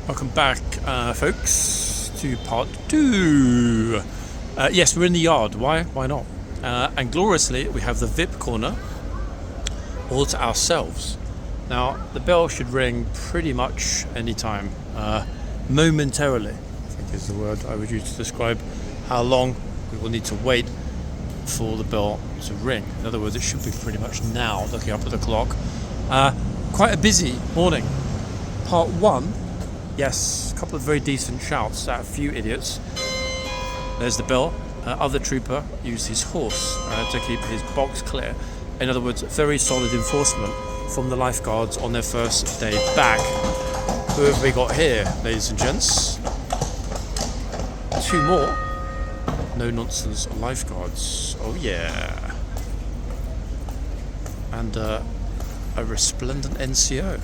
Welcome back, folks, to part 2. Yes, we're in the yard. Why? Why not? And gloriously, we have the VIP corner all to ourselves. Now, the bell should ring pretty much any time, momentarily, I think is the word I would use to describe how long we will need to wait for the bell to ring. In other words, it should be pretty much now, looking up at the clock. Quite a busy morning. Part 1. Yes, a couple of very decent shouts at a few idiots. There's the bell. Other trooper used his horse to keep his box clear. In other words, very solid enforcement from the lifeguards on their first day back. Who have we got here, ladies and gents? 2 more no-nonsense lifeguards. Oh yeah. And a resplendent NCO.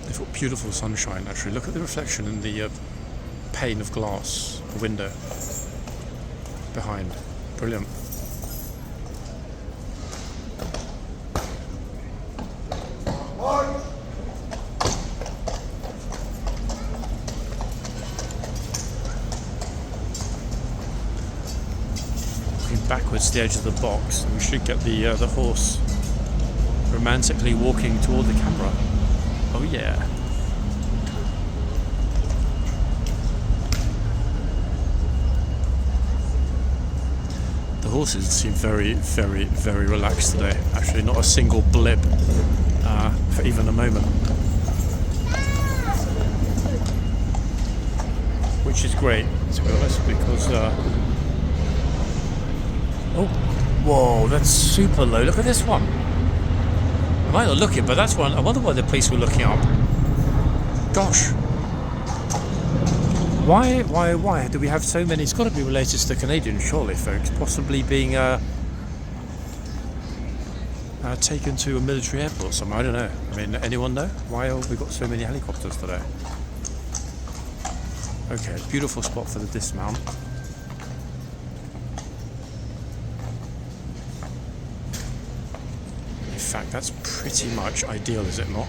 They've got beautiful sunshine, actually. Look at the reflection in the pane of glass, the window behind. Brilliant. Looking backwards to the edge of the box, and we should get the horse romantically walking toward the camera. Oh yeah. The horses seem very, very, very relaxed today. Actually, not a single blip for even a moment. Which is great, to be honest, because... Oh, whoa, that's super low. Look at this one. I might not look it, but that's one. I wonder why the police were looking up. Gosh. Why do we have so many? It's got to be related to the Canadians, surely, folks. Possibly being taken to a military airport somewhere. I don't know. I mean, anyone know? Why have we got so many helicopters today? Okay, beautiful spot for the dismount. In fact, that's pretty much ideal, is it not?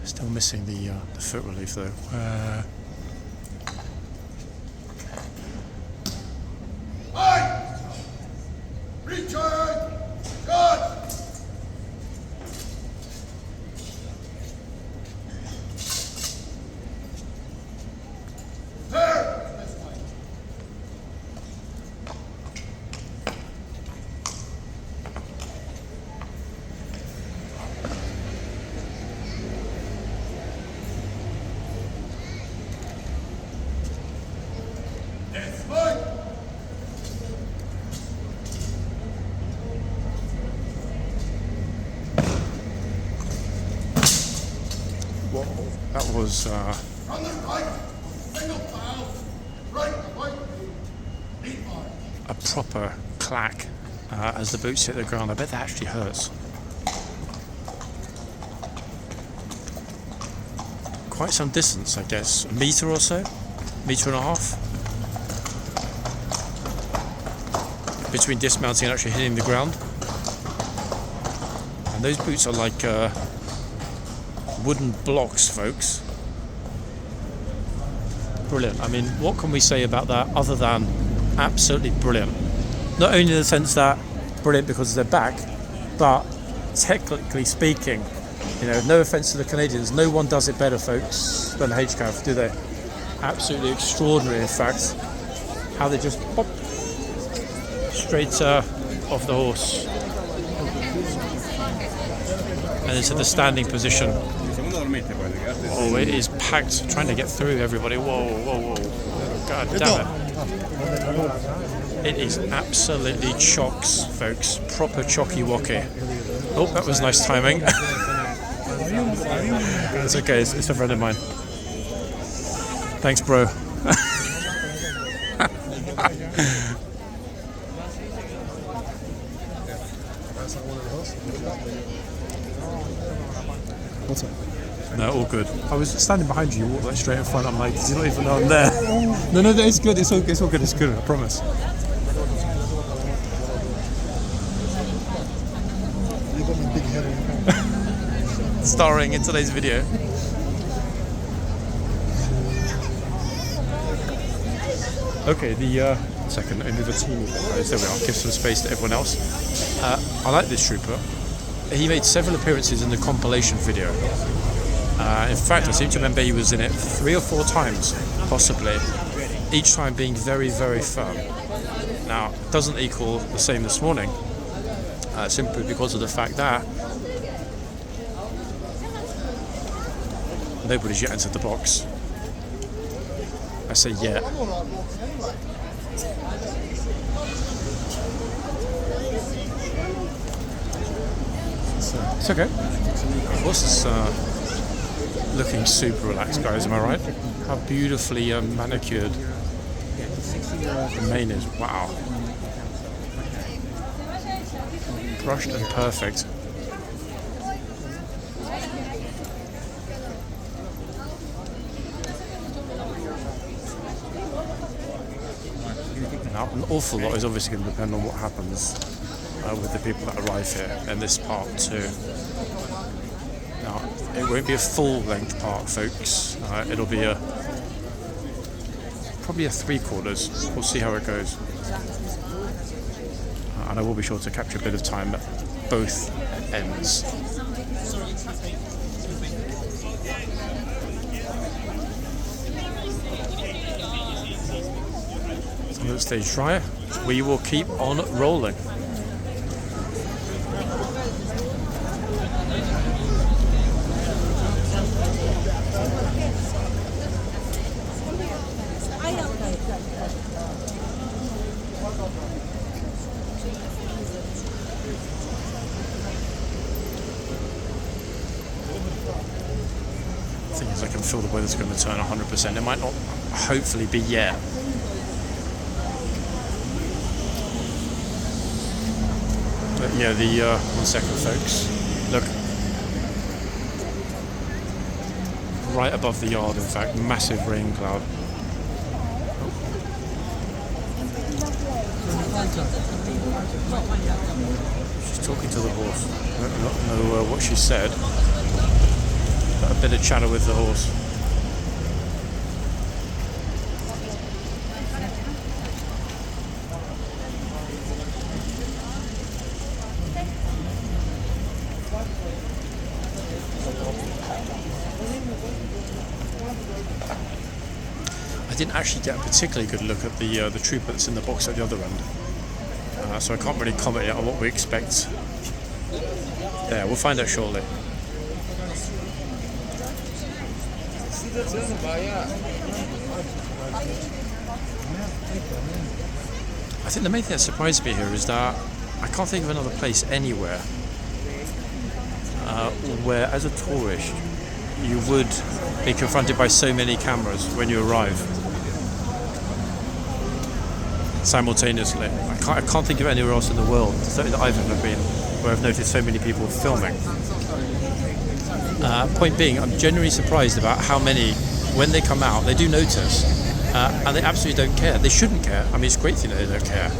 Still missing the foot relief though. That was on the right, single file, right, a proper clack as the boots hit the ground. I bet that actually hurts. Quite some distance, I guess. A metre or so? Metre and a half? Between dismounting and actually hitting the ground. And those boots are like wooden blocks, folks. Brilliant. I mean, what can we say about that other than absolutely brilliant? Not only in the sense that brilliant because they're back, but technically speaking, you know, no offence to the Canadians, no one does it better, folks, than HCAV, do they? Absolutely extraordinary, in fact, how they just pop straight off the horse and into the standing position. Oh, it is packed, trying to get through everybody. Whoa, whoa, whoa. God damn it. It is absolutely chocks, folks. Proper chocky-wocky. Oh, that was nice timing. It's okay, it's a friend of mine. Thanks, bro. What's up? No, all good. I was standing behind you, you walked like straight in front. I'm like, did you not even know I'm there? No, it's good. It's all good. It's good. I promise. You got my big head on your back. Starring in today's video. Okay, the second, I move a teeny bit, guys. There we are. Give some space to everyone else. I like this trooper. He made several appearances in the compilation video. In fact, I seem to remember he was in it 3 or 4 times, possibly. Each time being very, very firm. Now, it doesn't equal the same this morning, simply because of the fact that nobody's yet entered the box. I say yet. It's okay. Of course, it's looking super relaxed, guys. Am I right? How beautifully manicured the mane is. Wow. Brushed and perfect. Now, an awful lot is obviously going to depend on what happens with the people that arrive here in this part too. Now, it won't be a full-length part, folks. It'll be probably a 3/4. We'll see how it goes. And I will be sure to capture a bit of time at both ends. On the stage dry, we will keep on rolling. Thing is, I can feel the weather's going to turn 100%. It might not, hopefully, be yet. But yeah, 1 second, folks. Look, right above the yard, in fact, massive rain cloud. She's talking to the horse. I don't know what she said. Got a bit of chatter with the horse. I didn't actually get a particularly good look at the trooper that's in the box at the other end, so I can't really comment yet on what we expect. Yeah, we'll find out shortly. I think the main thing that surprised me here is that I can't think of another place anywhere where, as a tourist, you would be confronted by so many cameras when you arrive simultaneously. I can't think of anywhere else in the world, certainly that I've ever been, where I've noticed so many people filming. Point being, I'm genuinely surprised about how many, when they come out, they do notice, and they absolutely don't care. They shouldn't care. I mean, it's a great thing that they don't care.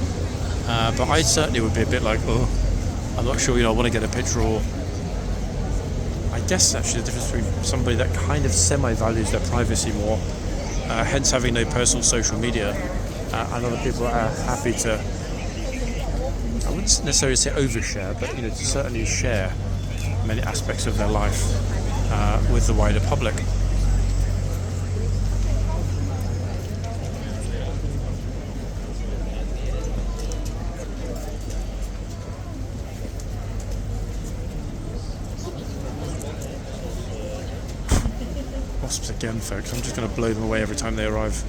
But I certainly would be a bit like, oh, I'm not sure, I want to get a picture, or I guess actually the difference between somebody that kind of semi-values their privacy more, hence having no personal social media, and other people that are happy to, I wouldn't necessarily say overshare, but to certainly share many aspects of their life with the wider public. Wasps again, folks. I'm just going to blow them away every time they arrive.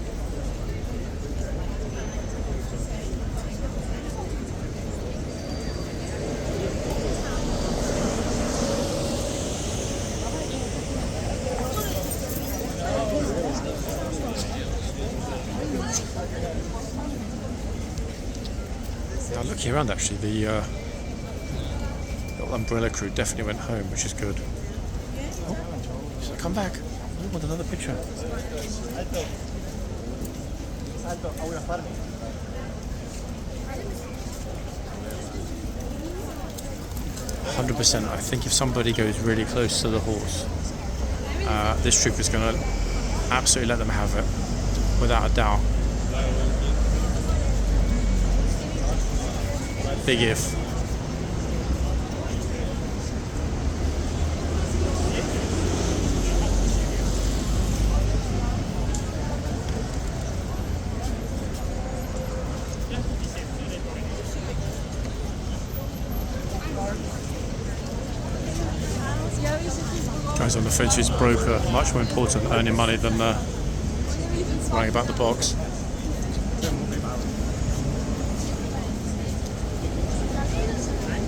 Now, looking around, actually, the little umbrella crew definitely went home, which is good. Oh, Come back. We want another picture. 100%. I think if somebody goes really close to the horse, this troop is going to absolutely let them have it, without a doubt. Big if. Guys on the fence is broker, much more important than earning money than worrying about the box.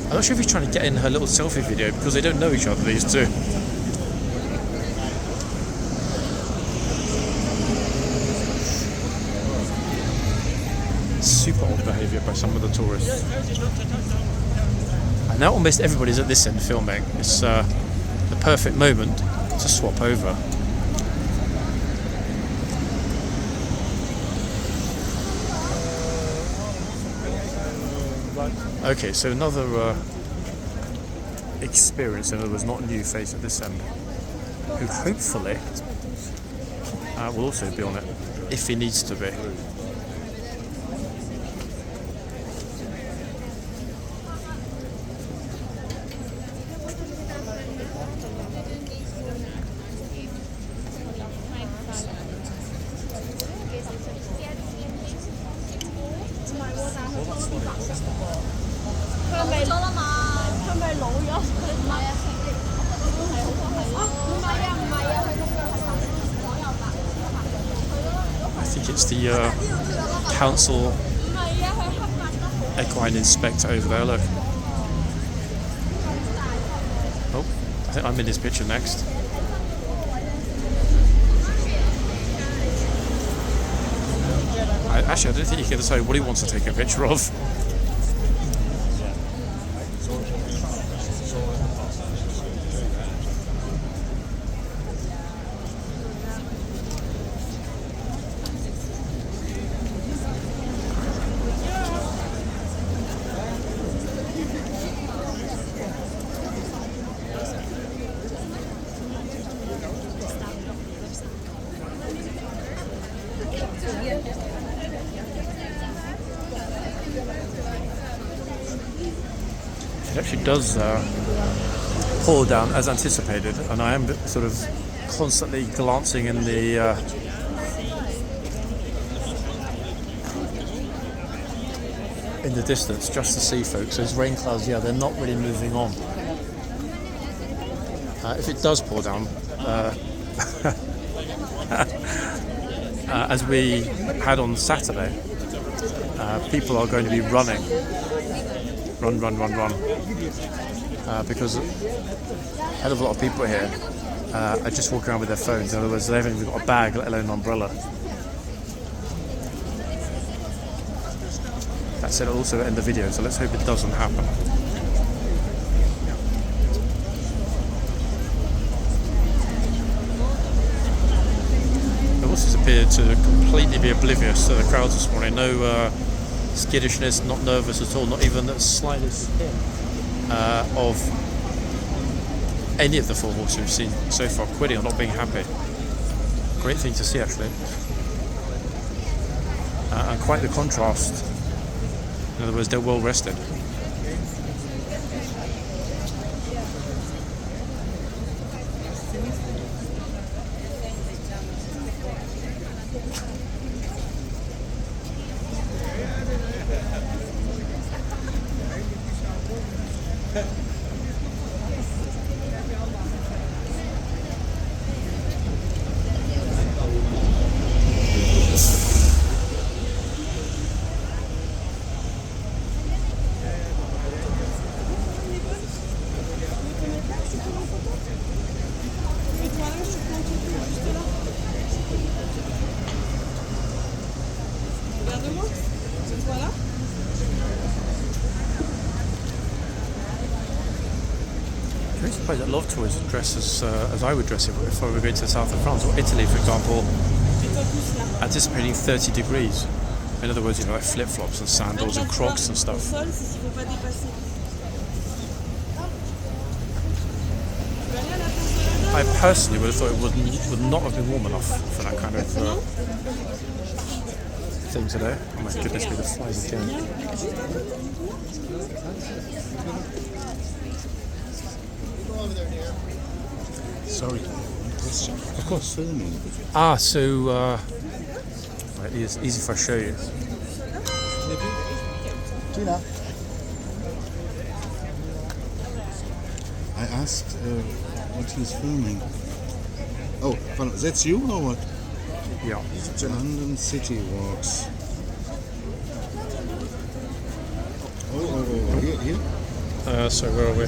I'm not sure if he's trying to get in her little selfie video because they don't know each other, these two. Super odd behaviour by some of the tourists. And now almost everybody's at this end filming. It's the perfect moment to swap over. Okay, so another experience, in other words, not a new face at this end, who hopefully will also be on it, if he needs to be. I think it's the council equine inspector over there, look. Oh, I think I'm in his picture next. Actually, I don't think you can decide what he wants to take a picture of. It actually does pour down as anticipated, and I am sort of constantly glancing in the distance just to see folks. Those rain clouds, yeah, they're not really moving on. If it does pour down, as we had on Saturday, people are going to be running. Run, because a hell of a lot of people here are just walking around with their phones. In other words, they haven't even got a bag, let alone an umbrella. That said, it'll also end the video, so let's hope it doesn't happen. The horses appeared to completely be oblivious to the crowds this morning. No skittishness, not nervous at all, not even the slightest hint of any of the four horses we've seen so far quitting or not being happy. Great thing to see, actually. And quite the contrast. In other words, they're well rested. really surprised that a lot of tourists dress as I would dress if I were going to the south of France or Italy, for example, anticipating 30 degrees. In other words, like flip-flops and sandals and Crocs and stuff. I personally would have thought it would not have been warm enough for that kind of thing today. Oh my goodness me, the flies again. Sorry, question. Of course. Filming. So right, it's easy if I show you. Tina. I asked what he's filming. Oh, that's you or what? Yeah. London City Walks. Oh, here? So where are we?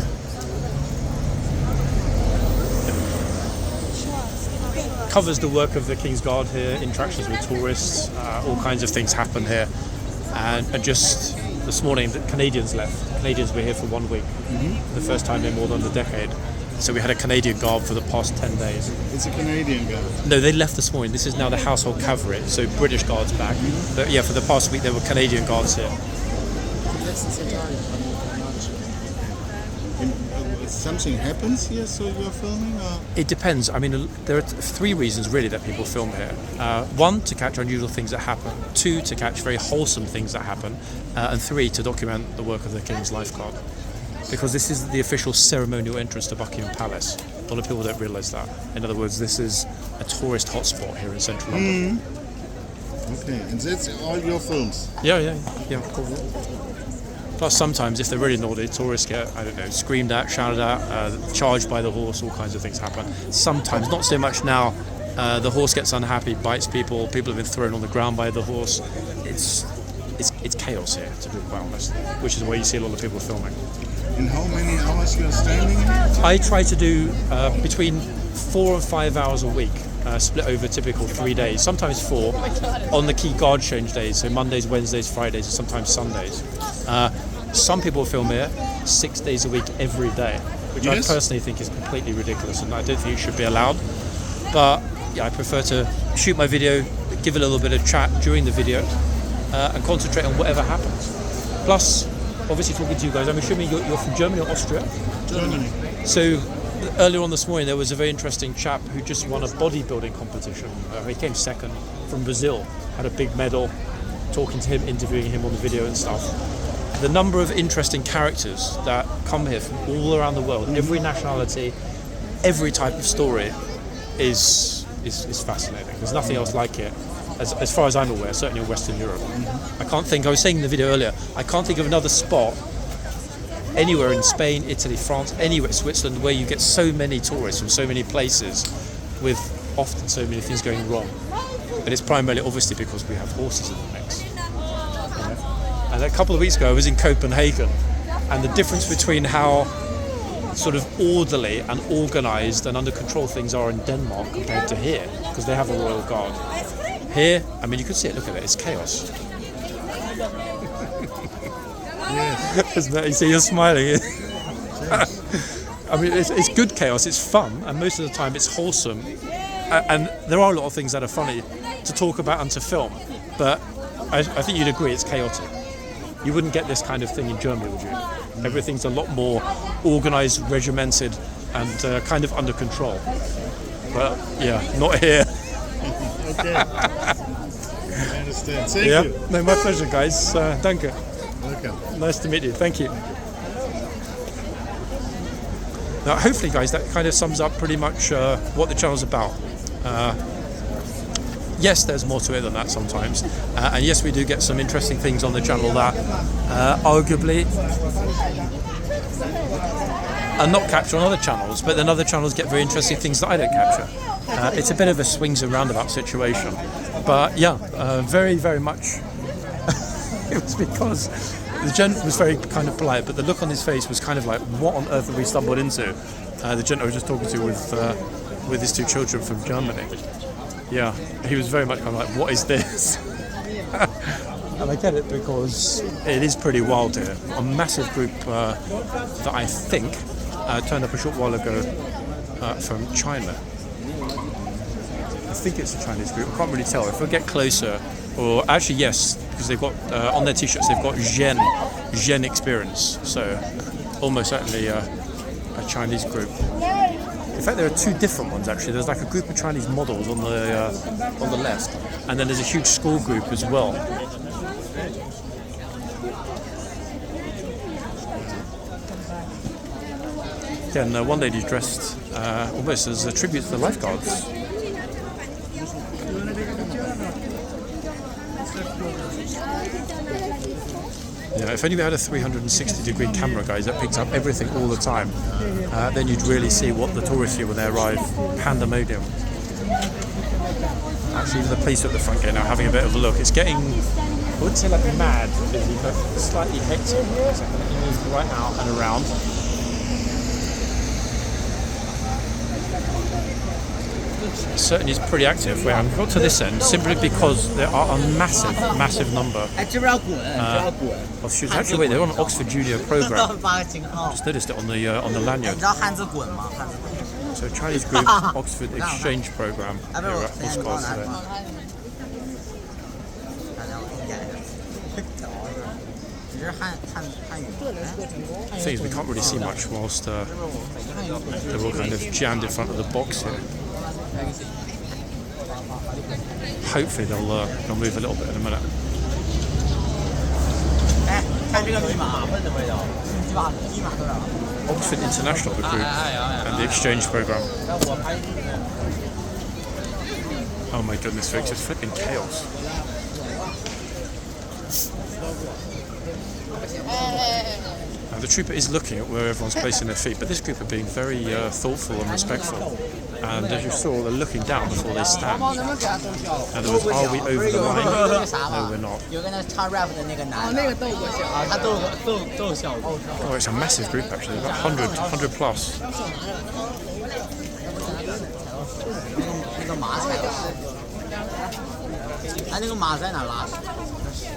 Covers the work of the Kingsguard here, interactions with tourists, all kinds of things happen here. And just this morning, the Canadians left. Canadians were here for 1 week, the first time in more than a decade. So we had a Canadian guard for the past 10 days. It's a Canadian guard. No, they left this morning. This is now the household cavalry, so British guards back. But yeah, for the past week there were Canadian guards here. Something happens here, so you're filming? Or? It depends. I mean, there are three reasons really that people film here. One, to catch unusual things that happen. Two, to catch very wholesome things that happen. And three, to document the work of the King's Lifeguard. Because this is the official ceremonial entrance to Buckingham Palace. A lot of people don't realise that. In other words, this is a tourist hotspot here in central London. Okay, and that's all your films? Yeah. Cool. Plus, sometimes if they're really naughty, tourists get, I don't know, screamed at, shouted at, charged by the horse, all kinds of things happen. Sometimes, not so much now, the horse gets unhappy, bites people, people have been thrown on the ground by the horse. It's chaos here, to be quite honest, which is why you see a lot of people filming. And how many hours you're standing here? I try to do between 4 and 5 hours a week, split over typical 3 days, sometimes 4, on the key guard change days, so Mondays, Wednesdays, Fridays, and sometimes Sundays. Some people film here 6 days a week, every day, which I personally think is completely ridiculous, and I don't think it should be allowed. But yeah, I prefer to shoot my video, give a little bit of chat during the video, and concentrate on whatever happens. Plus, obviously talking to you guys, I'm assuming you're from Germany or Austria? Germany. So earlier on this morning there was a very interesting chap who just won a bodybuilding competition. He came second from Brazil, had a big medal, talking to him, interviewing him on the video and stuff. The number of interesting characters that come here from all around the world, every nationality, every type of story is fascinating. There's nothing else like it. As far as I'm aware, certainly in Western Europe. I was saying in the video earlier, I can't think of another spot anywhere in Spain, Italy, France, anywhere, Switzerland, where you get so many tourists from so many places with often so many things going wrong. But it's primarily obviously because we have horses in the mix. And a couple of weeks ago I was in Copenhagen, and the difference between how sort of orderly and organised and under control things are in Denmark compared to here, because they have a royal guard. Here, I mean, you can see it, look at it, it's chaos. Yes. Isn't that, you see, you're smiling. I mean, it's good chaos, it's fun, and most of the time it's wholesome. And there are a lot of things that are funny to talk about and to film, but I think you'd agree it's chaotic. You wouldn't get this kind of thing in Germany, would you? Everything's a lot more organised, regimented, and kind of under control. But yeah, not here. Okay. I understand. Thank you. No, my pleasure, guys. Danke. Welcome. Nice to meet you. Thank you. Now, hopefully, guys, that kind of sums up pretty much what the channel's about. Yes, there's more to it than that sometimes. And yes, we do get some interesting things on the channel that arguably are not captured on other channels, but then other channels get very interesting things that I don't capture. It's a bit of a swings and roundabout situation. But yeah, very, very much it was because the gent was very kind of polite, but the look on his face was kind of like, what on earth have we stumbled into? The gent I was just talking to with his 2 children from Germany. Yeah, he was very much kind of like, what is this? And I get it because it is pretty wild here. A massive group that I think turned up a short while ago from China. I think it's a Chinese group. I can't really tell. If we get closer, or actually yes, because they've got on their t-shirts they've got Gent experience. So almost certainly a Chinese group. In fact, there are two different ones actually. There's like a group of Chinese models on the left, and then there's a huge school group as well. Again, one lady's dressed almost as a tribute to the lifeguards. Yeah, if only we had a 360-degree camera, guys, that picks up everything all the time, then you'd really see what the tourists see when they arrive. Pandemonium. Actually, even the police at the front gate now having a bit of a look. It's getting, I wouldn't say like mad busy, but slightly hectic. So I'm going to move right out and around. It certainly is pretty active. Wait, I've got to this end simply because there are a massive number of students. Actually, wait, they're on an Oxford Junior program. Just noticed it on the lanyard. So Chinese group Oxford exchange program here at horseguards today. The thing is, we can't really see much whilst they're all kind of jammed in front of the box here. Hopefully they'll move a little bit in a minute. Oxford International, the group, and the exchange program. Oh my goodness, folks, it's flipping chaos. Now, the trooper is looking at where everyone's placing their feet, but this group are being very thoughtful and respectful. And as you saw, they're looking down before they stand. In other words, are we over the line? No, we're not. Oh, it's a massive group actually, about 100 plus.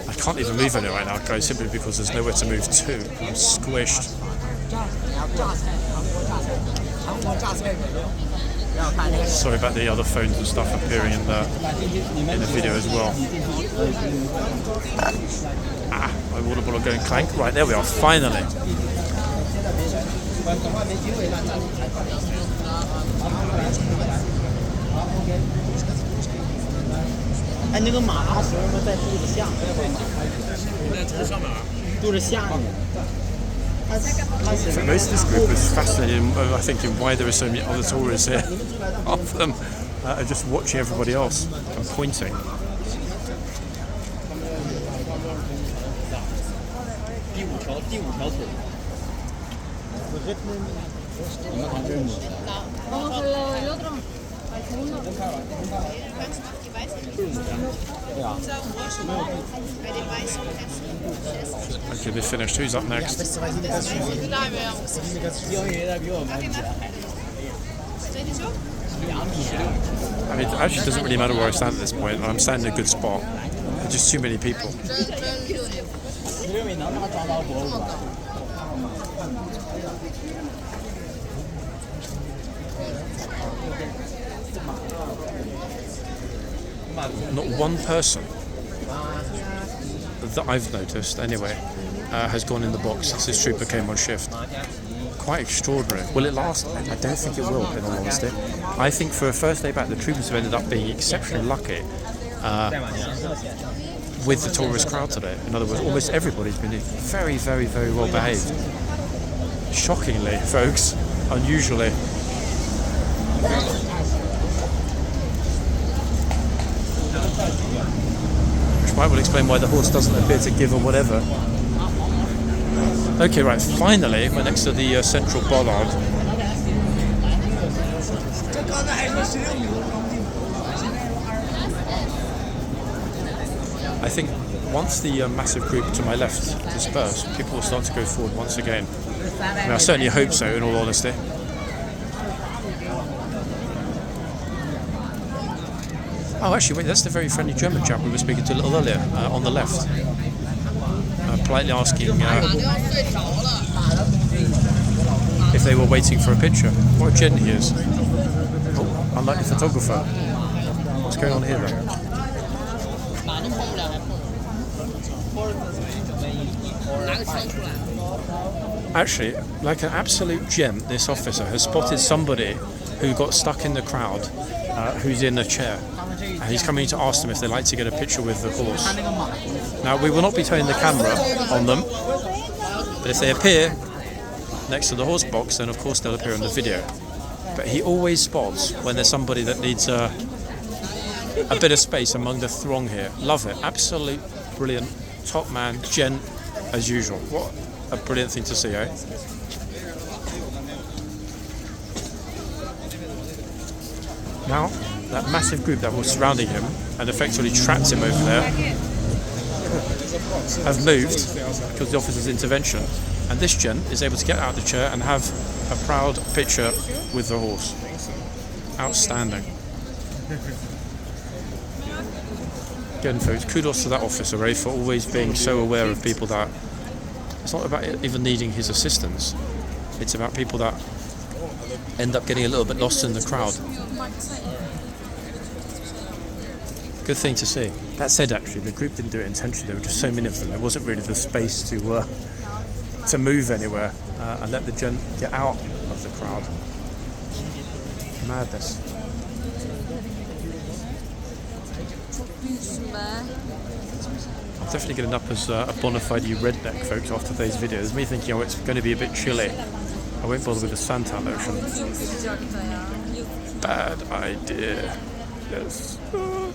I can't even move anywhere right now, guys, simply because there's nowhere to move to. I'm squished. Sorry about the other phones and stuff appearing in the video as well. My water bottle going clank. Right, there we are, finally. So most of this group is fascinated, I think, in why there are so many other tourists here. Half of them are just watching everybody else and pointing. Okay, they finished. Who's up next? I mean, it actually doesn't really matter where I stand at this point. I'm standing in a good spot. There's just too many people. Not one person that I've noticed, anyway, has gone in the box since this trooper came on shift. Quite extraordinary. Will it last? I don't think it will, in all honesty. I think for a first day back, the troopers have ended up being exceptionally lucky with the tourist crowd today. In other words, almost everybody's been very, very, very well behaved. Shockingly, folks, unusually. Which might well explain why the horse doesn't appear to give or whatever. Okay, right, finally we're next to the central bollard. I think once the massive group to my left disperse, people will start to go forward once again. I mean, I certainly hope so, in all honesty. Oh, actually, wait, that's the very friendly German chap we were speaking to a little earlier, on the left. Politely asking if they were waiting for a picture. What a gent he is. Oh, unlike the photographer. What's going on here then? Actually, like an absolute gent, this officer has spotted somebody who got stuck in the crowd, who's in a chair, and he's coming to ask them if they'd like to get a picture with the horse. Now, we will not be turning the camera on them, but if they appear next to the horse box, then of course they'll appear in the video. But he always spots when there's somebody that needs a bit of space among the throng here. Love it. Absolute brilliant. Top man, gent, as usual. What a brilliant thing to see, eh? Now, that massive group that was surrounding him and effectively trapped him over there have moved because of the officer's intervention, and this gent is able to get out of the chair and have a proud picture with the horse. Outstanding. Again, folks, kudos to that officer, eh, for always being so aware of people that it's not about even needing his assistance. It's about people that end up getting a little bit lost in the crowd. Good thing to see. That said, actually, the group didn't do it intentionally. There were just so many of them. There wasn't really the space to move anywhere and let the gent get out of the crowd. Madness. I'm definitely getting up as a bona fide redneck, folks, after today's video. There's me thinking, oh, it's going to be a bit chilly. I won't bother with the suntan lotion. Bad idea. Yes. Oh,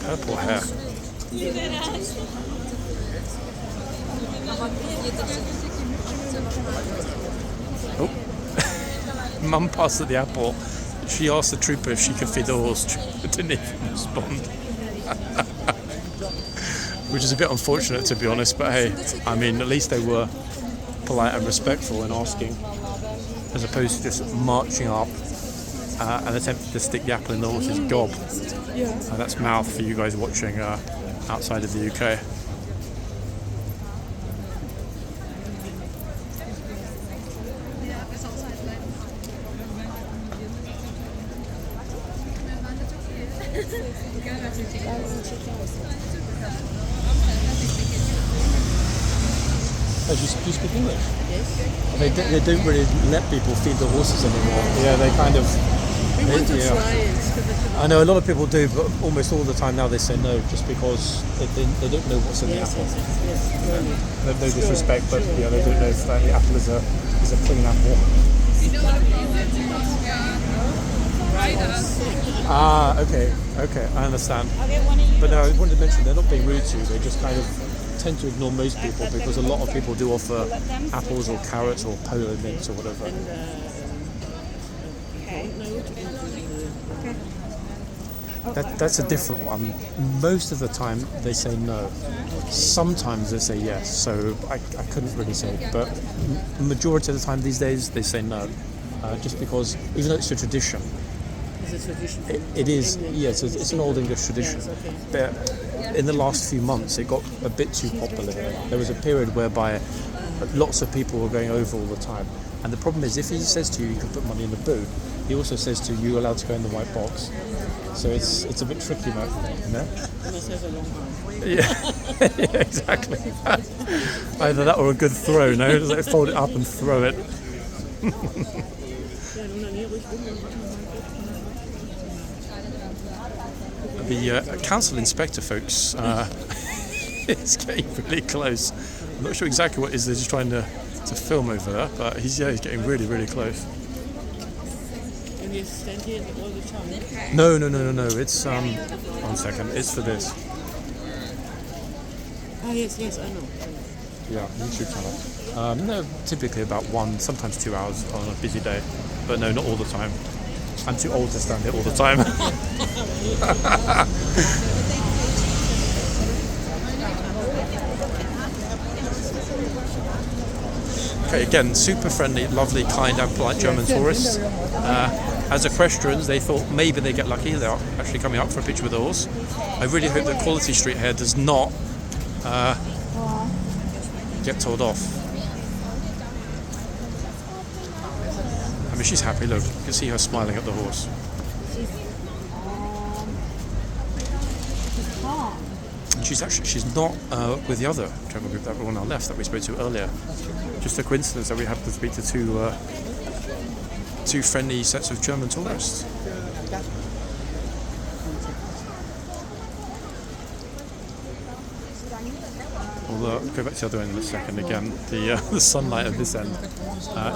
purple hair. Oh. Mum passed at the airport. She asked the trooper if she could feed the horse. Trooper didn't even respond. Which is a bit unfortunate, to be honest, but hey, I mean, at least they were polite and respectful in asking, as opposed to just marching up and attempting to stick the apple in the horse's gob. That's mouth for you guys watching outside of the UK. Oh, do you speak English? Yes. They don't really let people feed the horses anymore. Yeah, they kind of... We want to try it. I know a lot of people do, but almost all the time now they say no, just because they don't know what's in the apple. Yes. No disrespect, but yeah, they don't know if the apple is a clean apple. Ah, okay, I understand. But no, I wanted to mention they're not being rude to you. They just kind of tend to ignore most people because a lot of people do offer apples or carrots or polo mints or whatever. That's a different one. Most of the time they say no. Sometimes they say yes, so I couldn't really say. But the majority of the time these days they say no. Just because, even though it's a tradition, it is, yes, it's an old English tradition. But in the last few months it got a bit too popular here. There was a period whereby lots of people were going over all the time. And the problem is, if he says to you, you can put money in the boot, he also says to you, you're allowed to go in the white box. So it's a bit tricky, man. You know? Yeah, exactly. Either that or a good throw, no? Just like fold it up and throw it. The council inspector, folks, is getting really close. I'm not sure exactly what it is. They're just trying to film over there, but he's getting really, really close. And you stand here all the time? No. It's 1 second. It's for this. Ah, yes, I know. Yeah, YouTube channel. No, typically about 1, sometimes 2 hours on a busy day, but no, not all the time. I'm too old to stand here all the time. Okay, again, super friendly, lovely, kind and polite German tourists. As equestrians, they thought maybe they get lucky. They're actually coming up for a picture with a horse. I really hope that Quality Street here does not get told off. but she's happy. Look, you can see her smiling at the horse. She's calm. And she's not with the other German group that were on our left that we spoke to earlier. Just a coincidence that we happened to speak to two friendly sets of German tourists. We'll go back to the other end in a second again. The sunlight at this end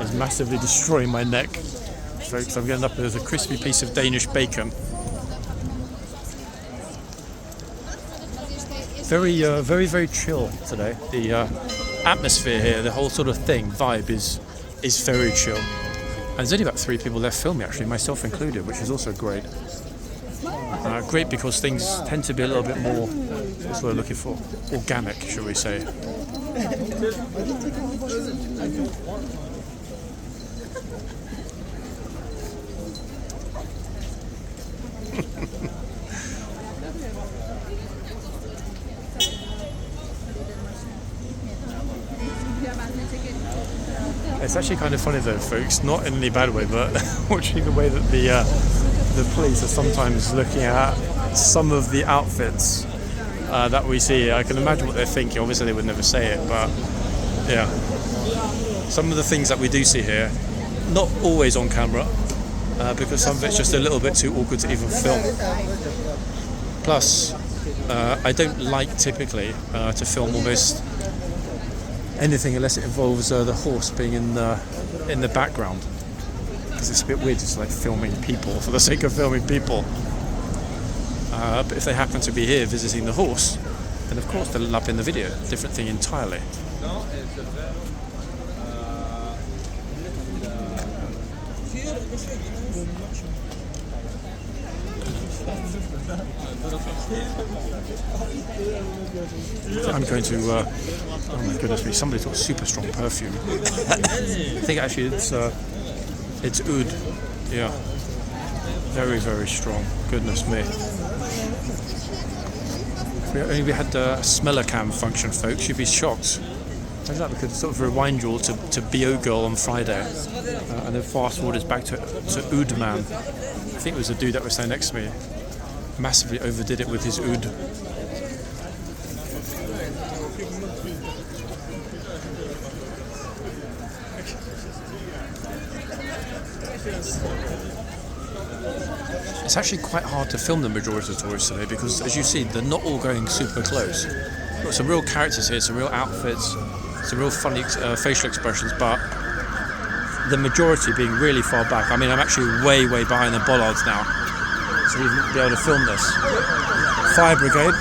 is massively destroying my neck. Folks, I'm getting up with a crispy piece of Danish bacon. Very, very chill today. The atmosphere here, the whole sort of vibe is very chill. And there's only about 3 people left filming, actually, myself included, which is also great. Great because things tend to be a little bit more, what's what I'm looking for, organic, shall we say. It's actually kind of funny though, folks, not in any bad way, but watching the way that the police are sometimes looking at some of the outfits that we see. I can imagine what they're thinking. Obviously they would never say it, but yeah. Some of the things that we do see here, not always on camera, because some of it's just a little bit too awkward to even film. Plus, I don't like typically to film almost anything unless it involves the horse being in the background, because it's a bit weird just like filming people for the sake of filming people. But if they happen to be here visiting the horse, then of course they'll up in the video. Different thing entirely. I'm going to, oh my goodness me, somebody's got super strong perfume. I think actually it's oud, yeah. Very strong, goodness me. If we had a smeller cam function, folks, you'd be shocked. Maybe that we could sort of rewind you all to BO Girl on Friday, and then fast forward us back to Oud Man. I think it was the dude that was standing next to me. Massively overdid it with his oud. It's actually quite hard to film the majority of the tourists today because, as you see, they're not all going super close. We've got some real characters here, some real outfits, some real funny facial expressions, but the majority being really far back. I mean, I'm actually way behind the bollards now to even be able to film this. Fire brigade.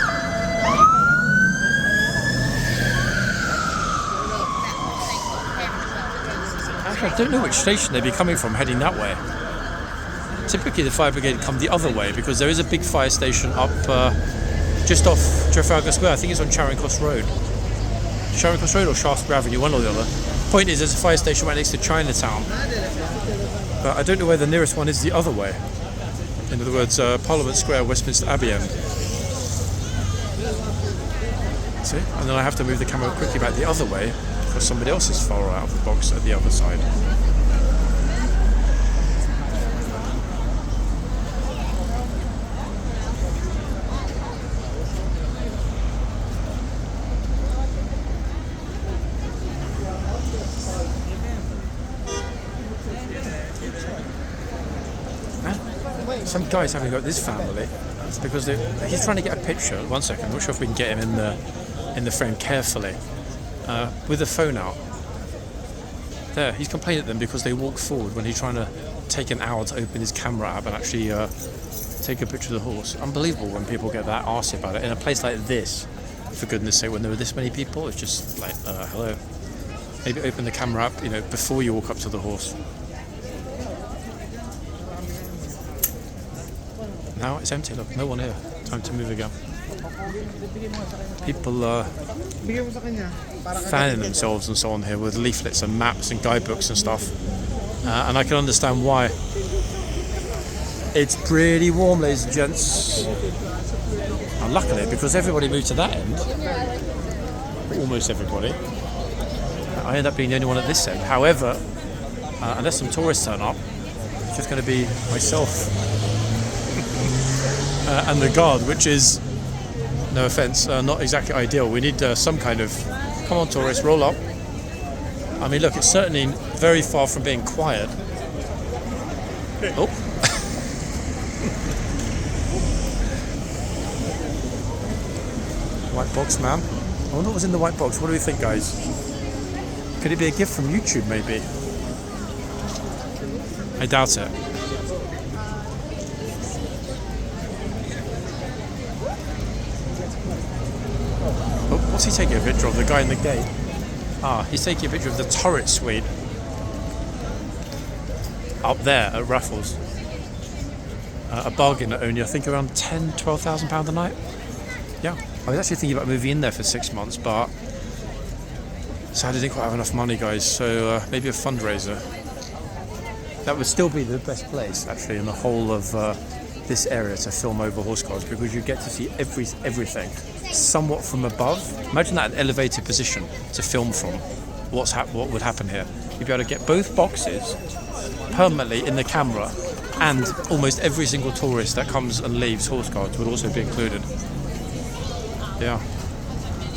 Actually, I don't know which station they'd be coming from heading that way. Typically the fire brigade come the other way because there is a big fire station up just off Trafalgar Square. I think it's on Charing Cross Road. Charing Cross Road or Shaftesbury Avenue, one or the other. Point is, there's a fire station right next to Chinatown. But I don't know where the nearest one is the other way. In other words, Parliament Square, Westminster Abbey end. See? And then I have to move the camera quickly back the other way because somebody else is far out of the box at the other side. Some guy's having a go at this family. It's because he's trying to get a picture. 1 second, I'm not sure if we can get him in the frame carefully with the phone out. There, he's complaining at them because they walk forward when he's trying to take an hour to open his camera app and actually take a picture of the horse. Unbelievable when people get that arsy about it in a place like this. For goodness sake, when there are this many people, it's just like, hello. Maybe open the camera app, before you walk up to the horse. Now it's empty, look, no one here. Time to move again. People fanning themselves and so on here with leaflets and maps and guidebooks and stuff. And I can understand why. It's pretty warm, ladies and gents. And luckily, because everybody moved to that end, almost everybody, I end up being the only one at this end. However, unless some tourists turn up, just going to be myself and the guard, which is, no offense, not exactly ideal. We need some kind of, come on tourists, roll up. I mean, look, it's certainly very far from being quiet. Oh. White box, man. I wonder what was in the white box. What do we think, guys? Could it be a gift from YouTube, maybe? I doubt it. Oh, what's he taking a picture of? The guy in the gate? Ah, he's taking a picture of the turret suite. Up there at Raffles. A bargain at only, I think, around £12,000 a night. Yeah. I was actually thinking about moving in there for 6 months, but sadly I didn't quite have enough money, guys, so maybe a fundraiser. That would still be the best place, actually, in the whole of this area to film over horse guards, because you get to see everything somewhat from above. Imagine that an elevated position to film from. What would happen here? You'd be able to get both boxes permanently in the camera, and almost every single tourist that comes and leaves horse guards would also be included. Yeah.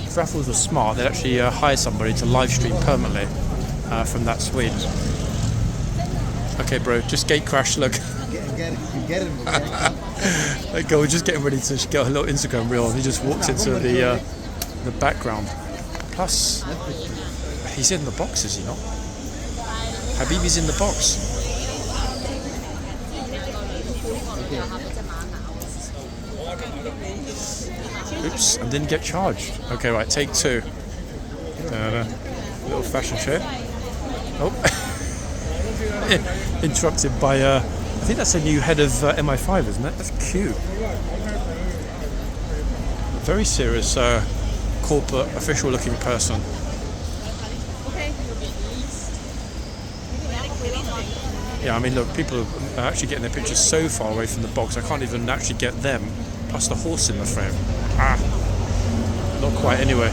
If Raffles was smart, they'd actually hire somebody to live stream permanently from that suite. Okay, bro, just gate crash, look. Get him. That girl was just getting ready to get a little Instagram reel, and he just walked into the background. Plus, he's in the box, is he not? Habibi's in the box. Oops, I didn't get charged. Okay, right, take two. Little fashion show. Oh. Interrupted by, I think that's a new head of MI5, isn't it? That's cute. Very serious, corporate, official looking person. Yeah, I mean, look, people are actually getting their pictures so far away from the box, I can't even actually get them, plus the horse in the frame. Ah, not quite anyway.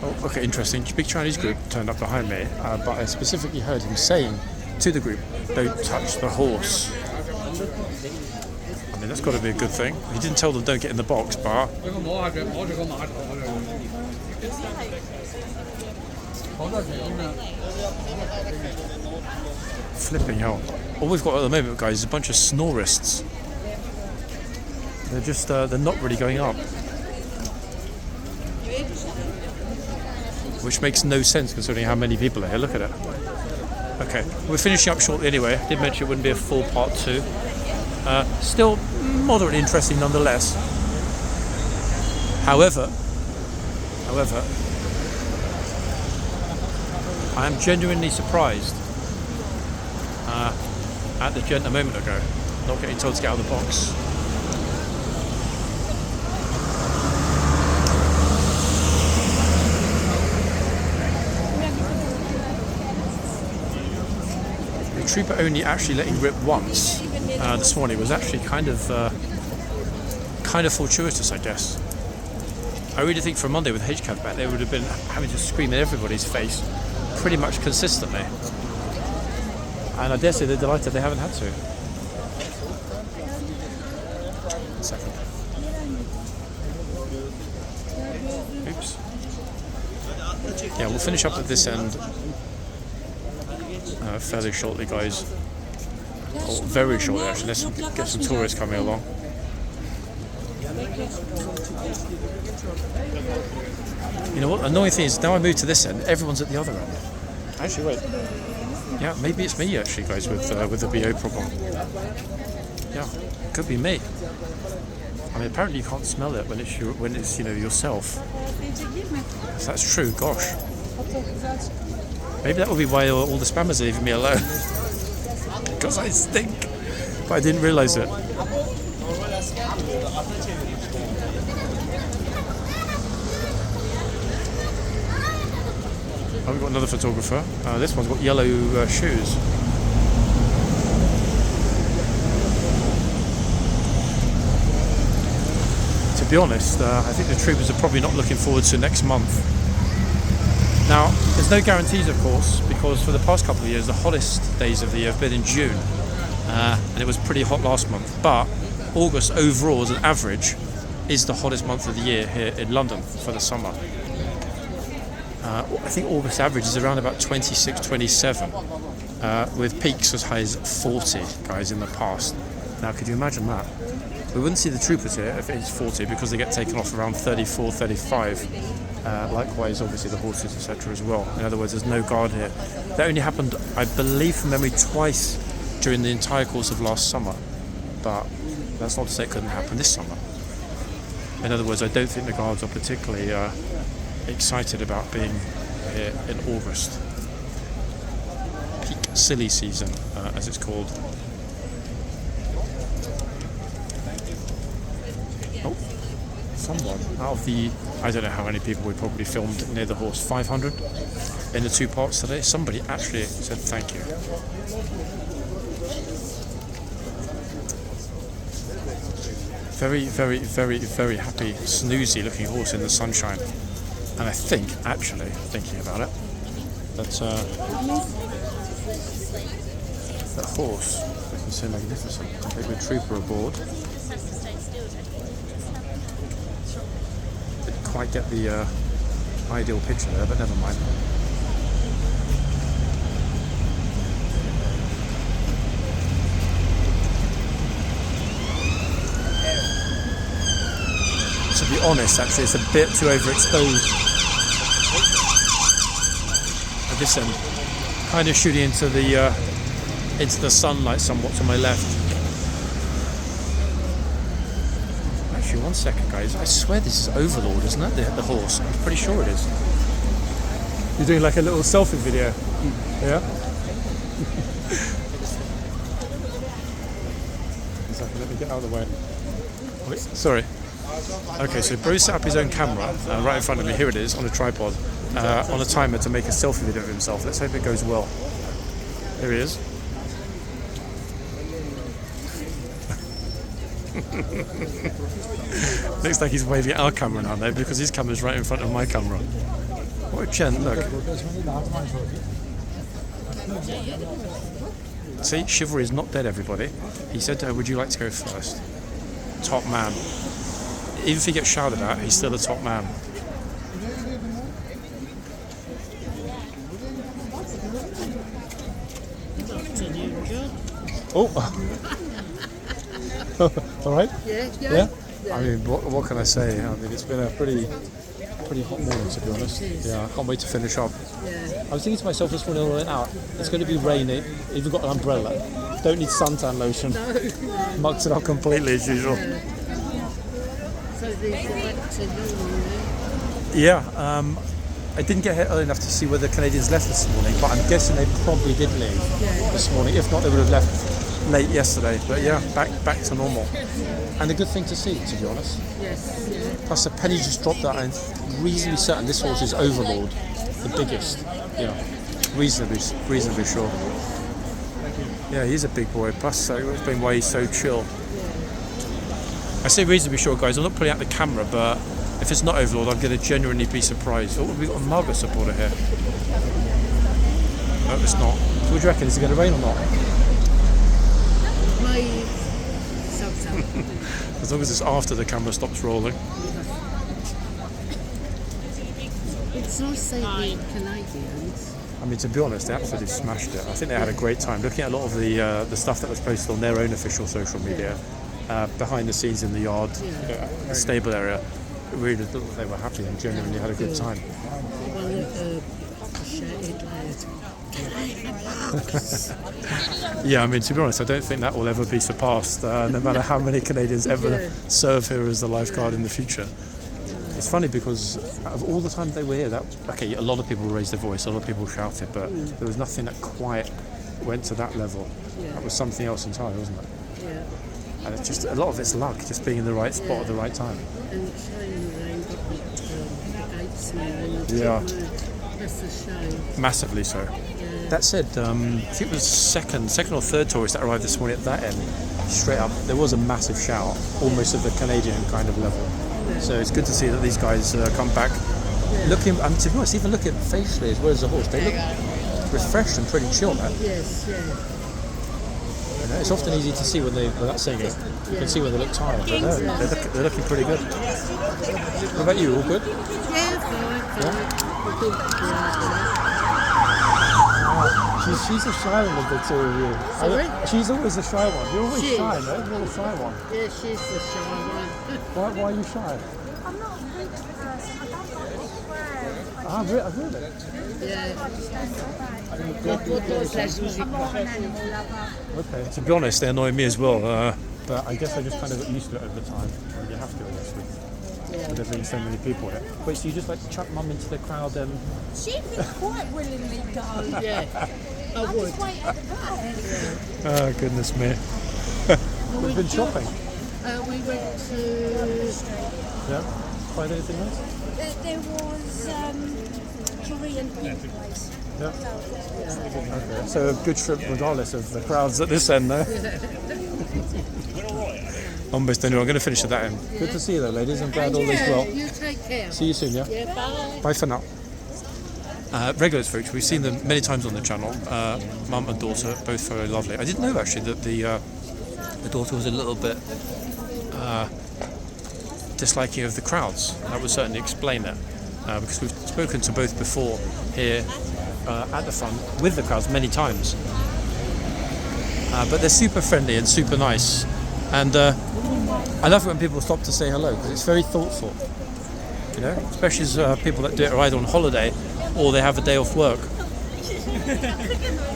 Oh, okay, interesting. Big Chinese group turned up behind me, but I specifically heard him saying to the group, "Don't touch the horse." I mean, that's got to be a good thing. He didn't tell them don't get in the box, but flipping hell. All we've got at the moment, guys, is a bunch of snorists. They're just, they're not really going up. Which makes no sense considering how many people are here. Look at it. Okay, we're finishing up shortly anyway. I did mention it wouldn't be a full part 2. Still moderately interesting nonetheless. However, I am genuinely surprised at the Gent a moment ago, not getting told to get out of the box. The trooper only actually letting rip once this morning was actually kind of fortuitous, I guess. I really think for Monday with HCAV back, they would have been having to scream in everybody's face pretty much consistently. And I dare say they're delighted they haven't had to. 1 second. Oops. Yeah, we'll finish up at this end fairly shortly, guys. Or very shortly, actually. Let's get some tourists coming along. You know what? The annoying thing is, now I move to this end, everyone's at the other end. Actually, wait. Yeah, maybe it's me actually, guys, with the BO problem. Yeah, could be me. I mean, apparently you can't smell it when it's yourself. If that's true, gosh. Maybe that will be why all the spammers are leaving me alone. Because I stink. But I didn't realise it. Oh, we've got another photographer. This one's got yellow shoes. be honest, I think the troopers are probably not looking forward to next month. Now, there's no guarantees, of course, because for the past couple of years, the hottest days of the year have been in June, and it was pretty hot last month. But August overall, as an average, is the hottest month of the year here in London for the summer. I think August average is around about 26, 27, with peaks as high as 40, guys, in the past. Now, could you imagine that? We wouldn't see the troopers here if it's 40 because they get taken off around 34, 35. Likewise, obviously, the horses, etc. as well. In other words, there's no guard here. That only happened, I believe, from memory, twice during the entire course of last summer. But that's not to say it couldn't happen this summer. In other words, I don't think the guards are particularly excited about being here in August. Peak silly season, as it's called. Oh, someone out of the, I don't know how many people we probably filmed near the horse, 500 in the 2 parts today. Somebody actually said thank you. Very, very, very, very happy, snoozy looking horse in the sunshine. And I think, actually, thinking about it, that that horse, looking so magnificent, I think the trooper aboard. Didn't quite get the ideal picture there, but never mind. To be honest, actually, it's a bit too overexposed at this end. Kind of shooting into the sunlight somewhat to my left. Actually, one second, guys. I swear this is Overlord, isn't it? The horse. I'm pretty sure it is. You're doing like a little selfie video. Yeah. Exactly. Let me get out of the way. Wait, sorry. Okay, so Bro set up his own camera right in front of me. Here it is on a tripod, on a timer to make a selfie video of himself. Let's hope it goes well. Here he is. Looks like he's waving at our camera now, though, because his camera's right in front of my camera. What a gent, look. See, chivalry is not dead, everybody. He said to her, would you like to go first? Top man. Even if he gets shouted at, he's still a top man. Oh! All right? Yeah? I mean, what can I say? I mean, it's been a pretty hot morning, to be honest. Yeah, I can't wait to finish up. I was thinking to myself this morning when I went out, it's going to be rainy, even got an umbrella, don't need suntan lotion. Mucked it up completely as usual. Yeah, I didn't get here early enough to see whether the Canadians left this morning, but I'm guessing they probably did leave this morning. If not, they would have left late yesterday. But yeah, back to normal. And a good thing to see, to be honest. Yes. Plus, the penny just dropped that, and I'm reasonably certain this horse is Overlord, the biggest. Yeah, reasonably sure. Yeah, he's a big boy. Plus, so it's been why he's so chill. I say reasonably sure, guys. I'm not pulling out the camera, but if it's not Overlord, I'm going to genuinely be surprised. Oh, we've got a Margaret supporter here. No, it's not. So what do you reckon? Is it going to rain or not? As long as it's after the camera stops rolling. It's nice seeing Canadians. I mean, to be honest, they absolutely smashed it. I think they had a great time. Looking at a lot of the stuff that was posted on their own official social media, behind the scenes in the yard, the stable area, it really looked like they were happy and genuinely had a good time. Yeah, I mean, to be honest, I don't think that will ever be surpassed, no matter how many Canadians ever serve here as the lifeguard in the future. It's funny because of all the time they were here, a lot of people raised their voice, a lot of people shouted, but there was nothing that quite went to that level. That was something else entirely, wasn't it? Yeah. And it's just a lot of it's luck, just being in the right spot at the right time. And it's shame they got the gates now. Yeah. That's a shame. Massively so. Yeah. That said, I think it was second or third tourist that arrived this morning at that end. Straight up, there was a massive shout, almost at the Canadian kind of level. So it's good to see that these guys come back. Looking, to be honest, even looking facially as well as the horse, they look refreshed and pretty chill, man. Yes, yeah. You know, it's often easy to see when without seeing it. You can see when they look tired, but no, they're looking pretty good. What about you? All good? Yeah, fine. She's the shy one of the two of you. Sorry? She's always the shy one. You're always She shy, is. no? You're the shy one. Yeah, she's the shy one. Why are you shy? I'm not a big person. I don't like swearing. Really? Yeah. I'm more of an animal lover. Okay. To be honest, they annoy me as well. But I guess I just kind of got used to it over time. You have to, I guess, with there being so many people here. Wait, so you just like chuck mum into the crowd and... She'd be quite willingly go. Yeah, I I'll would. just wait at the back. Oh, goodness me. We've been shopping. We went to... Yeah? Find anything nice? There was Korean place. Yeah. Okay. So a good trip regardless of the crowds at this end there. Almost anyway, I'm going to finish at that end. Good to see you though, ladies. I'm glad all is well. You take care. See you soon, yeah? Yeah, bye. Bye for now. Regulars folks, we've seen them many times on the channel. Mum and daughter, both very lovely. I didn't know actually that the daughter was a little bit disliking of the crowds. That would certainly explain it. Because we've spoken to both before here at the front with the crowds many times. But they're super friendly and super nice. And I love it when people stop to say hello because it's very thoughtful. You know, especially as people that do it are either on holiday or they have a day off work.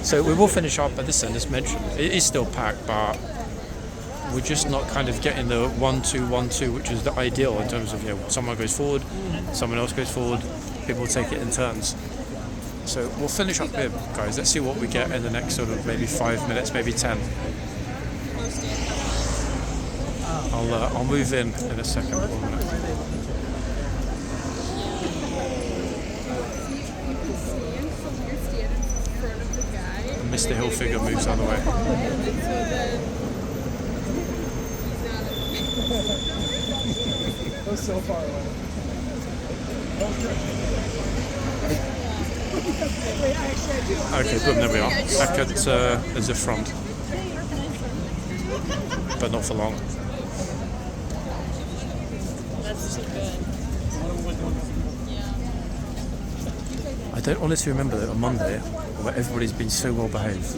So we will finish up at this end, as mentioned. It is still packed, but we're just not kind of getting the 1-2, 1-2, which is the ideal in terms of, you know, someone goes forward, someone else goes forward, people take it in turns. So we'll finish up here, guys. Let's see what we get in the next sort of maybe 5 minutes, maybe 10. I'll move in a second. 1 minute. Mr. Hilfiger moves out of the way. That's so far away. Okay, boom, there we are. Back at the front. But not for long. I don't honestly remember that on Monday where everybody's been so well behaved.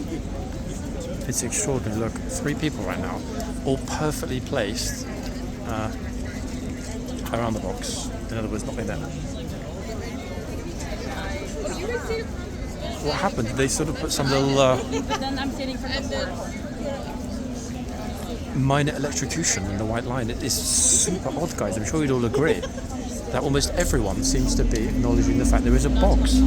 It's extraordinary. Look, 3 people right now, all perfectly placed around the box. In other words, not in there. What happened? They sort of put some little minor electrocution in the white line. It is super odd, guys. I'm sure you'd all agree that almost everyone seems to be acknowledging the fact there is a box.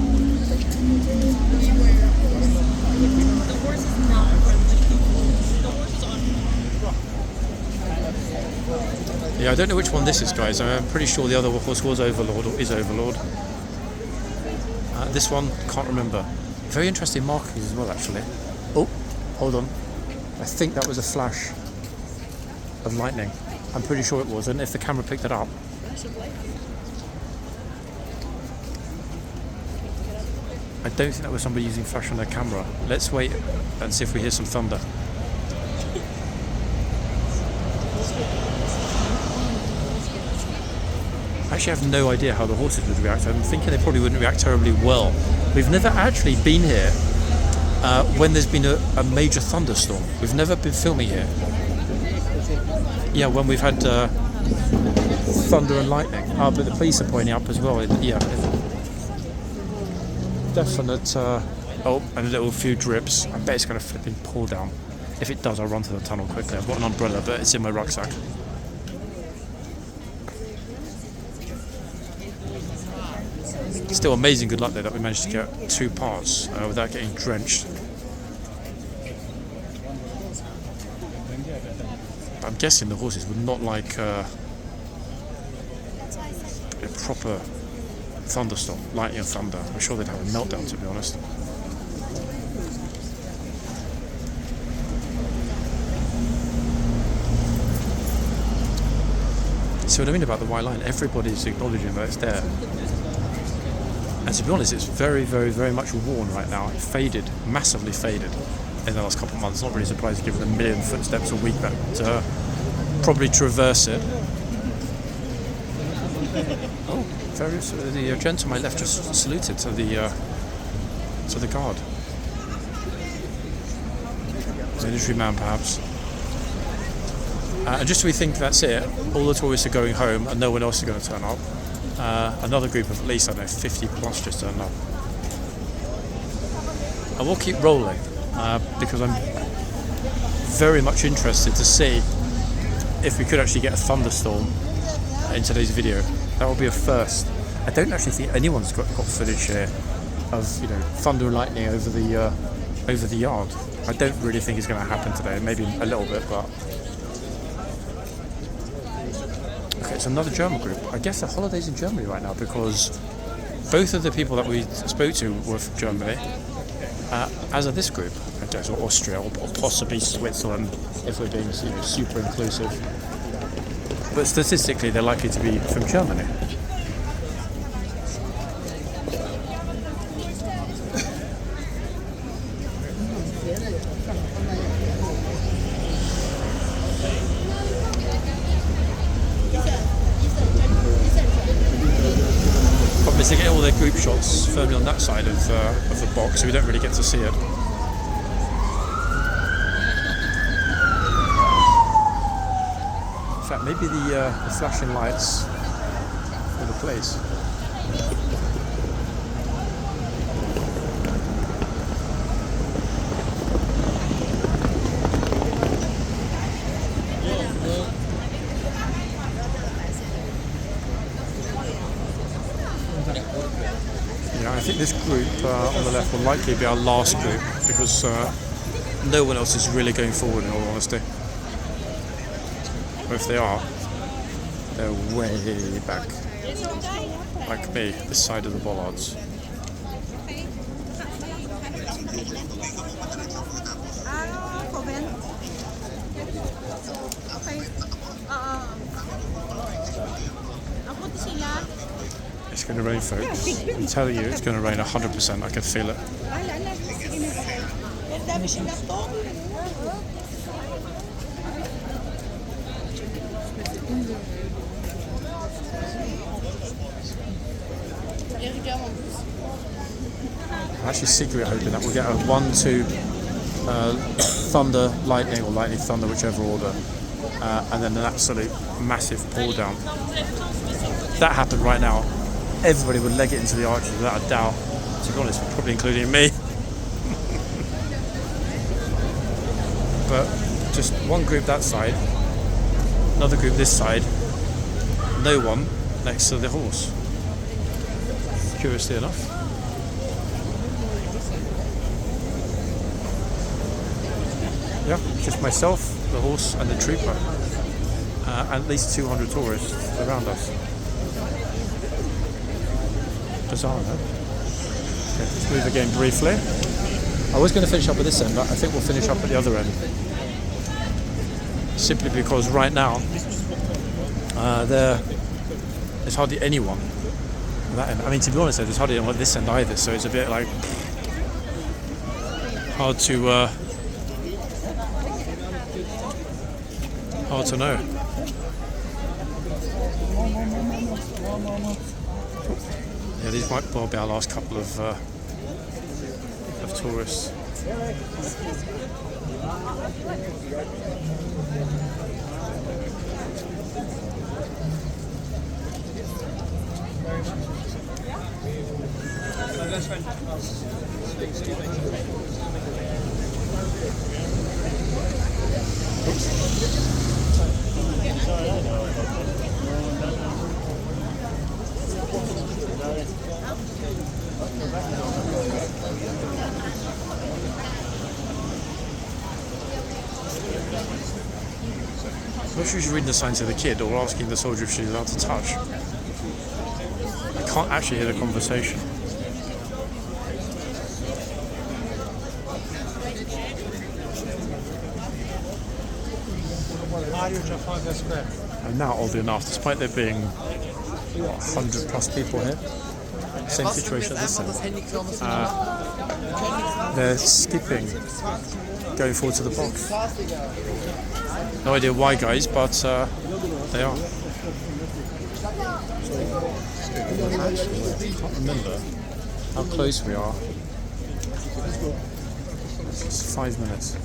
Yeah, I don't know which one this is, guys. I'm pretty sure the other horse was Overlord or is Overlord. This one, can't remember. Very interesting markings as well, actually. Oh, hold on. I think that was a flash of lightning. I'm pretty sure it was, and if the camera picked it up. I don't think that was somebody using flash on their camera. Let's wait and see if we hear some thunder. I actually have no idea how the horses would react. I'm thinking they probably wouldn't react terribly well. We've never actually been here when there's been a major thunderstorm. We've never been filming here. Yeah, when we've had thunder and lightning. But the police are pointing up as well. Yeah, definite. Oh, and a little few drips. I bet it's going to flipping pour down. If it does, I'll run to the tunnel quickly. I've got an umbrella, but it's in my rucksack. Still amazing good luck there that we managed to get 2 parts without getting drenched. I'm guessing the horses would not like a proper thunderstorm, lightning and thunder. I'm sure they'd have a meltdown, to be honest. See what I mean about the white line? Everybody's acknowledging that it's there. And to be honest, it's very, very, very much worn right now. It faded, massively faded in the last couple of months. Not really surprised given 1 million footsteps a week that probably traverse it. Oh, the gent to my left just saluted to the guard. Military man, perhaps. And just so we think that's it, all the tourists are going home and no one else is going to turn up. Another group of at least, I don't know, 50 plus just turned up. I will keep rolling because I'm very much interested to see if we could actually get a thunderstorm in today's video. That would be a first. I don't actually think anyone's got footage here of thunder and lightning over the yard. I don't really think it's going to happen today. Maybe a little bit, but. Okay, it's another German group. I guess the holidays in Germany right now because both of the people that we spoke to were from Germany, as are this group, I guess, or Austria, or possibly Switzerland, if we're being super inclusive. But statistically, they're likely to be from Germany. To get all their group shots firmly on that side of the box, so we don't really get to see it. In fact, maybe the flashing lights for the place. I think this group on the left will likely be our last group because no one else is really going forward in all honesty. Or if they are, they're way back. Like me, this side of the bollards. It's going to rain, folks. I'm telling you, it's going to rain 100%. I can feel it. I'm actually secretly hoping that we'll get a 1-2 thunder, lightning, or lightning thunder, whichever order, and then an absolute massive pour down. That happened right now. Everybody would leg it into the arches without a doubt. To be honest, probably including me. But just one group that side, another group this side, no one next to the horse. Curiously enough. Yeah, just myself, the horse, and the trooper. And at least 200 tourists around us. Bizarre, no? Okay, let's move again briefly. I was going to finish up at this end, but I think we'll finish up at the other end. Simply because right now, there's hardly anyone at that end. I mean, to be honest, there's hardly anyone at this end either, so it's a bit like hard to know. Yeah, these might well be our last couple of tourists. I'm not sure she's reading the sign to the kid or asking the soldier if she's allowed to touch. I can't actually hear the conversation. And now, oddly enough, despite there being 100 plus people here, same situation as this end. They're skipping, going forward to the box. No idea why, guys, but they are. Actually, I can't remember how close we are. It's 5 minutes.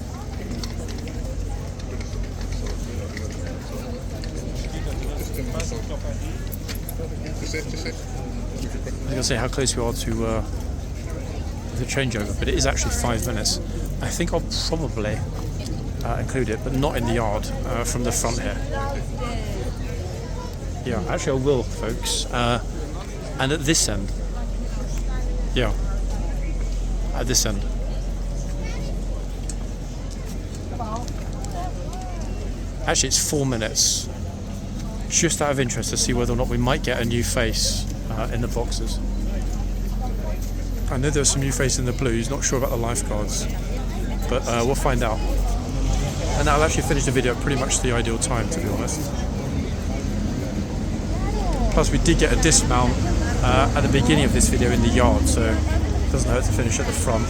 I was going to say how close we are to the changeover, but it is actually 5 minutes. I think I'll probably include it, but not in the yard, from the front here. Yeah, actually I will, folks. And at this end. Yeah. At this end. Actually, it's 4 minutes. Just out of interest to see whether or not we might get a new face in the boxes. I know there's some new face in the blues, not sure about the lifeguards, but we'll find out. And that'll actually finish the video at pretty much the ideal time, to be honest. Plus we did get a dismount at the beginning of this video in the yard, so it doesn't hurt to finish at the front.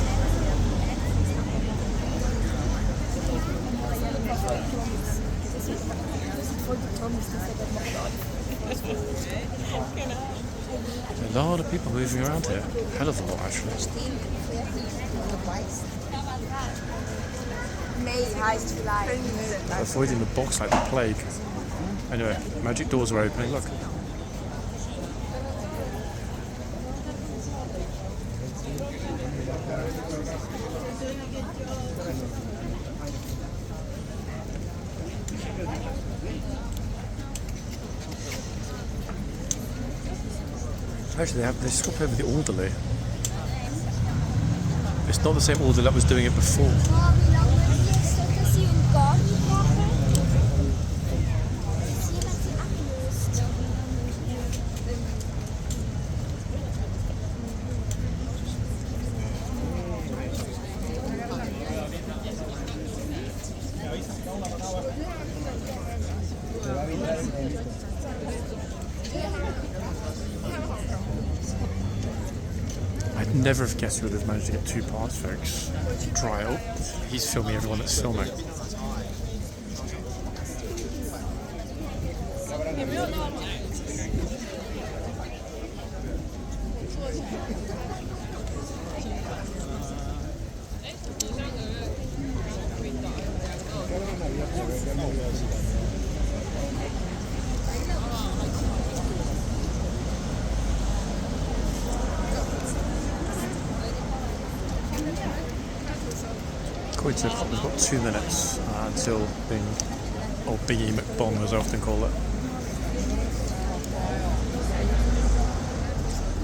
A lot of people moving around here. Hell of a lot, actually. Avoiding the box like the plague. Anyway, magic doors are opening, look. Actually, they swap over the orderly. It's not the same orderly that was doing it before. I'd never have guessed we would have managed to get 2 parts, folks. Trial. He's filming everyone that's filming. According to the clock, we've got 2 minutes until being, or Biggie McBong as I often call it.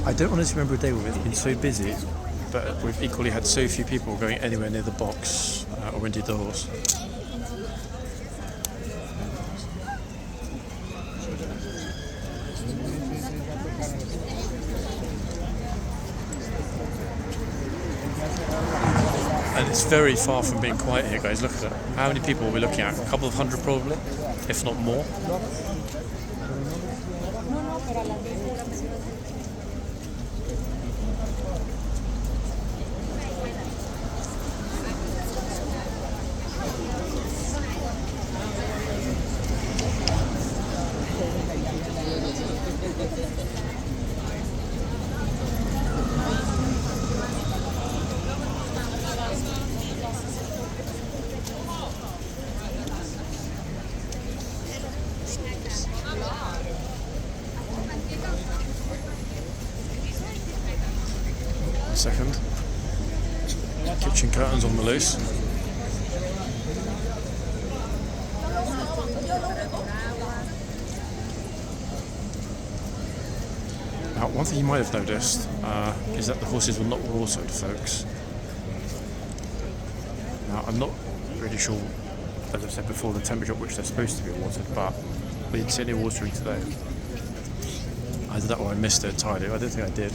I don't honestly remember a day where we've been so busy, but we've equally had so few people going anywhere near the box or indeed the horse. And it's very far from being quiet here, guys. Look at it. How many people are we looking at? A couple of hundred probably, if not more. Second. Kitchen curtains on the loose. Now, one thing you might have noticed is that the horses were not watered, folks. Now, I'm not really sure, as I've said before, the temperature at which they're supposed to be watered, but we didn't see any watering today. Either that or I missed it entirely. I don't think I did.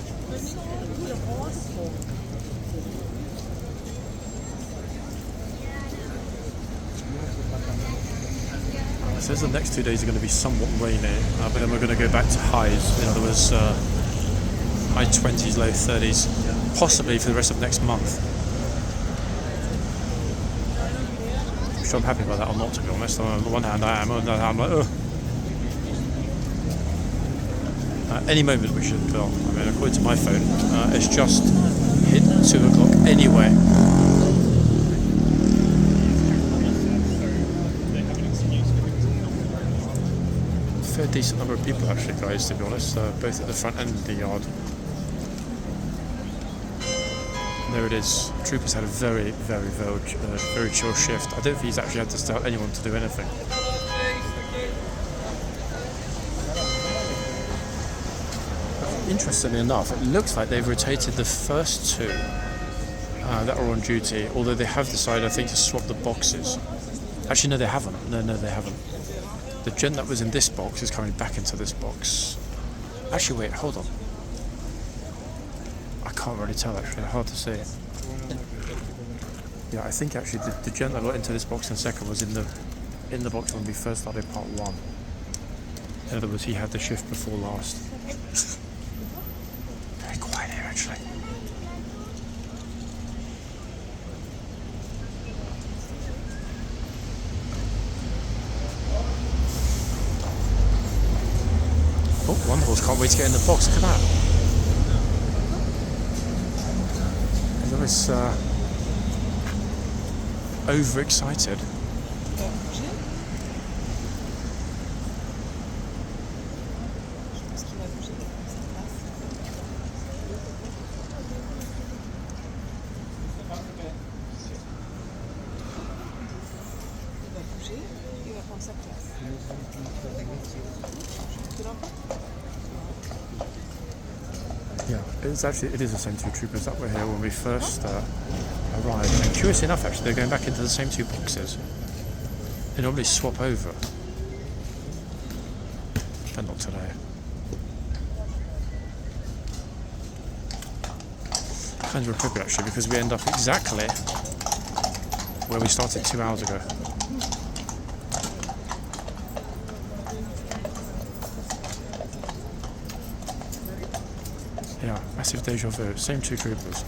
says the next 2 days are going to be somewhat rainy, but then we're going to go back to highs. In other words, high 20s, low 30s, possibly for the rest of next month. Which I'm happy about that or not, to be honest. On the one hand I am, on the other hand I'm like, ugh. Any moment we should go. I mean, according to my phone, it's just hit 2 o'clock anyway. Fair decent number of people actually, guys, to be honest, both at the front end of the yard. And there it is. Troopers had a very chill shift. I don't think he's actually had to tell anyone to do anything. Interestingly enough, it looks like they've rotated the first 2 that are on duty, although they have decided, I think, to swap the boxes. Actually, no, they haven't. No, they haven't. The Gent that was in this box is coming back into this box. Actually, wait, hold on. I can't really tell, actually. Hard to see. Yeah, I think actually the Gent that got into this box in second was in the box when we first started part 1. In other words, he had the shift before last. Very quiet here, actually. Oh, one horse can't wait to get in the box. Look at that. He's always overexcited. Yeah, it is the same 2 troopers that were here when we first arrived. And curious enough, actually, they're going back into the same 2 boxes. They normally swap over, but not today. Kind of appropriate, actually, because we end up exactly where we started 2 hours ago. Yeah, massive deja vu. Same 2 troopers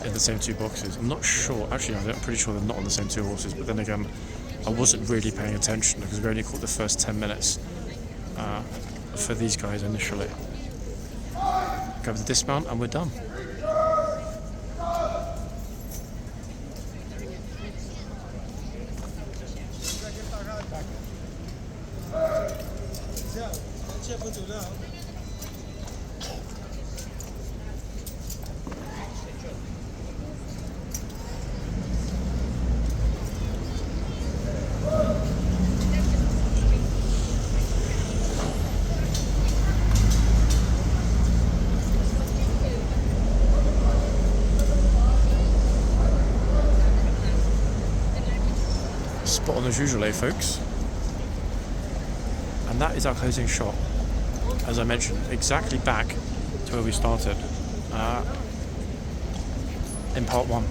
in the same 2 boxes. I'm not sure. Actually, I'm pretty sure they're not on the same 2 horses. But then again, I wasn't really paying attention because we only caught the first 10 minutes for these guys initially. Go with the dismount, and we're done. Spot on as usual, eh, folks? And that is our closing shot. As I mentioned, exactly back to where we started in part 1.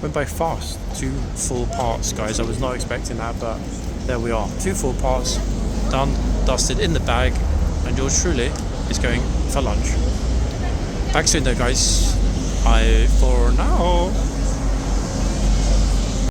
Went by fast. 2 full parts, guys. I was not expecting that, but there we are. 2 full parts, done, dusted, in the bag, and yours truly is going for lunch. Back soon though, guys. Bye for now.